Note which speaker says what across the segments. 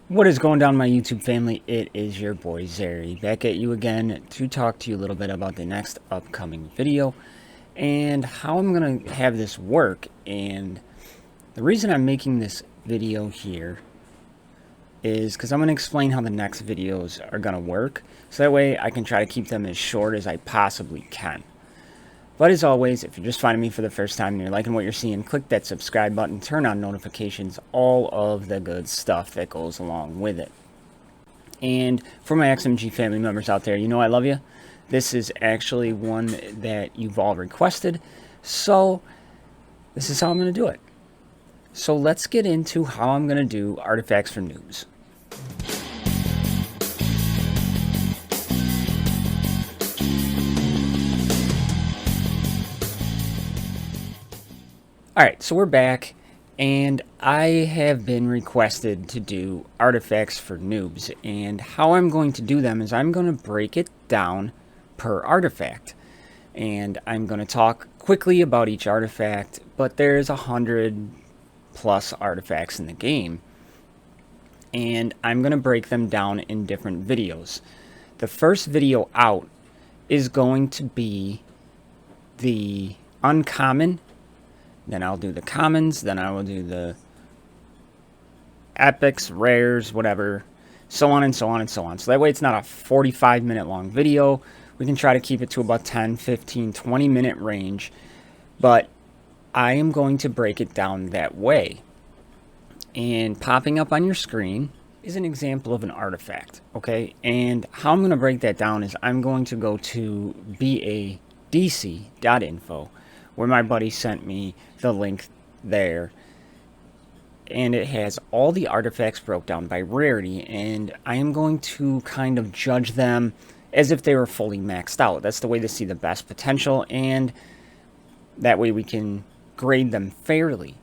Speaker 1: What is going down, my YouTube family? It is your boy Zeri back at you again to talk to you a little bit about the next upcoming video and how I'm going to have this work. And the reason I'm making this video here is because I'm going to explain how the next videos are going to work, so that way I can try to keep them as short as I possibly can. But as always, if you're just finding me for the first time and you're liking what you're seeing, click that subscribe button, turn on notifications, all of the good stuff that goes along with it. And for my XMG family members out there, you know I love you. This is actually one that you've all requested, so this is how I'm going to do it. So let's get into how I'm going to do artifacts for noobs. Alright, so we're back, and I have been requested to do artifacts for noobs, and how I'm going to do them is I'm going to break it down per artifact. And I'm going to talk quickly about each artifact, but there's 100+ artifacts in the game, and I'm going to break them down in different videos. The first video out is going to be the uncommon. Then I'll do the commons, then I will do the epics, rares, whatever, so on and so on and so on. So that way it's not a 45-minute long video. We can try to keep it to about 10, 15, 20-minute range. But I am going to break it down that way. And popping up on your screen is an example of an artifact, okay? And how I'm going to break that down is I'm going to go to badc.info, where my buddy sent me the link there, and it has all the artifacts broke down by rarity, and I am going to kind of judge them as if they were fully maxed out. That's the way to see the best potential, and that way we can grade them fairly.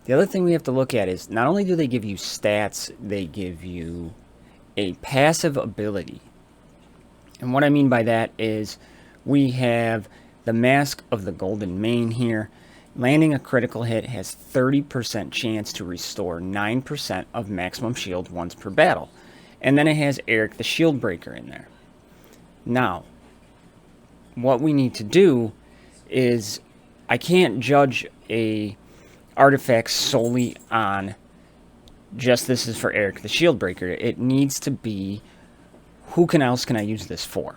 Speaker 1: The other thing we have to look at is not only do they give you stats, they give you a passive ability. And what I mean by that is we have the Mask of the Golden Mane here. Landing a critical hit has 30% chance to restore 9% of maximum shield once per battle. And then it has Eric the Shield Breaker in there. Now, what we need to do is, I can't judge a artifact solely on just this is for Eric the Shield Breaker. It needs to be, who else can I use this for?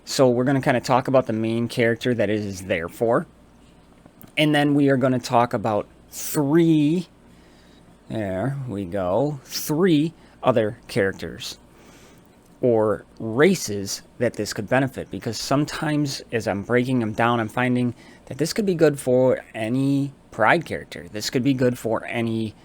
Speaker 1: So we're going to kind of talk about the main character that it is there for. And then we are going to talk about three other characters or races that this could benefit. Because sometimes as I'm breaking them down, I'm finding that this could be good for any pride character. This could be good for any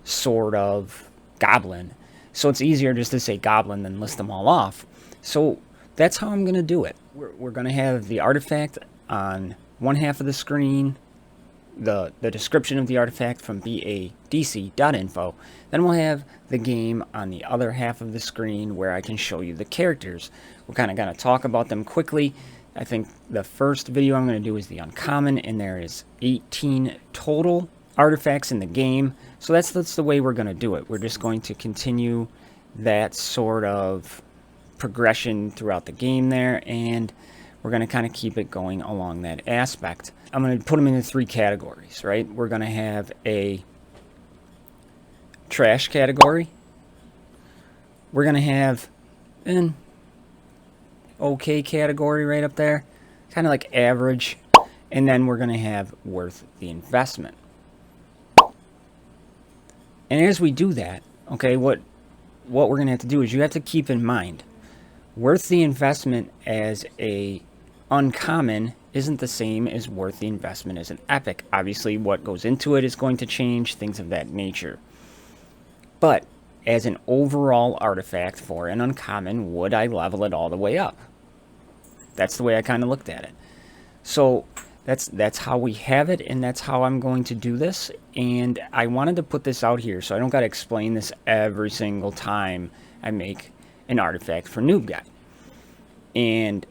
Speaker 1: sort of goblin. So it's easier just to say goblin than list them all off. So that's how I'm going to do it. We're going to have the artifact on one half of the screen, the description of the artifact from badc.info. Then we'll have the game on the other half of the screen where I can show you the characters. We're kind of going to talk about them quickly. I think the first video I'm going to do is the uncommon, and there is 18 total artifacts in the game. So that's the way we're going to do it. We're just going to continue that sort of progression throughout the game there, and we're going to kind of keep it going along that aspect. I'm going to put them into three categories, right? We're going to have a trash category. We're going to have an okay category right up there, kind of like average, and then we're going to have worth the investment. And as we do that, okay, what we're going to have to do is you have to keep in mind worth the investment as a uncommon isn't the same as worth the investment as an epic. Obviously, what goes into it is going to change, things of that nature. But as an overall artifact for an uncommon, would I level it all the way up? That's the way I kind of looked at it. So that's how we have it, and that's how I'm going to do this. And I wanted to put this out here so I don't got to explain this every single time I make an artifact for Noob Guy. And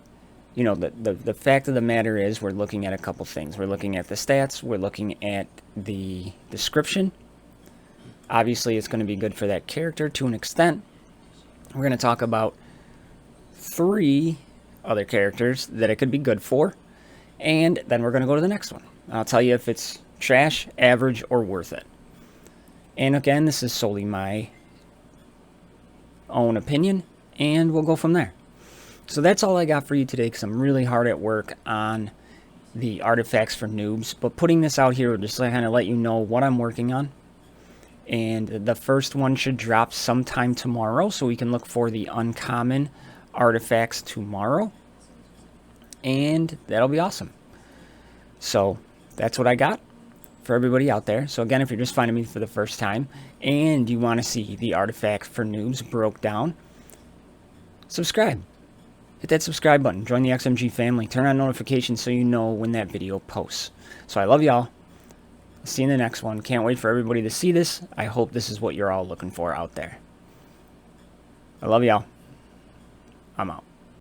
Speaker 1: you know, the fact of the matter is we're looking at a couple things. We're looking at the stats, we're looking at the description, Obviously, it's going to be good for that character to an extent. We're going to talk about 3 other characters that it could be good for, and then we're going to go to the next one. I'll tell you if it's trash, average, or worth it. And again, this is solely my own opinion, and we'll go from there. So that's all I got for you today, because I'm really hard at work on the artifacts for noobs. But putting this out here will just kind of let you know what I'm working on. And the first one should drop sometime tomorrow, so we can look for the uncommon artifacts tomorrow. And that'll be awesome. So that's what I got for everybody out there. So again, if you're just finding me for the first time and you want to see the artifacts for noobs broke down, subscribe. Hit that subscribe button. Join the XMG family. Turn on notifications so you know when that video posts. So I love y'all. See you in the next one. Can't wait for everybody to see this. I hope this is what you're all looking for out there. I love y'all. I'm out.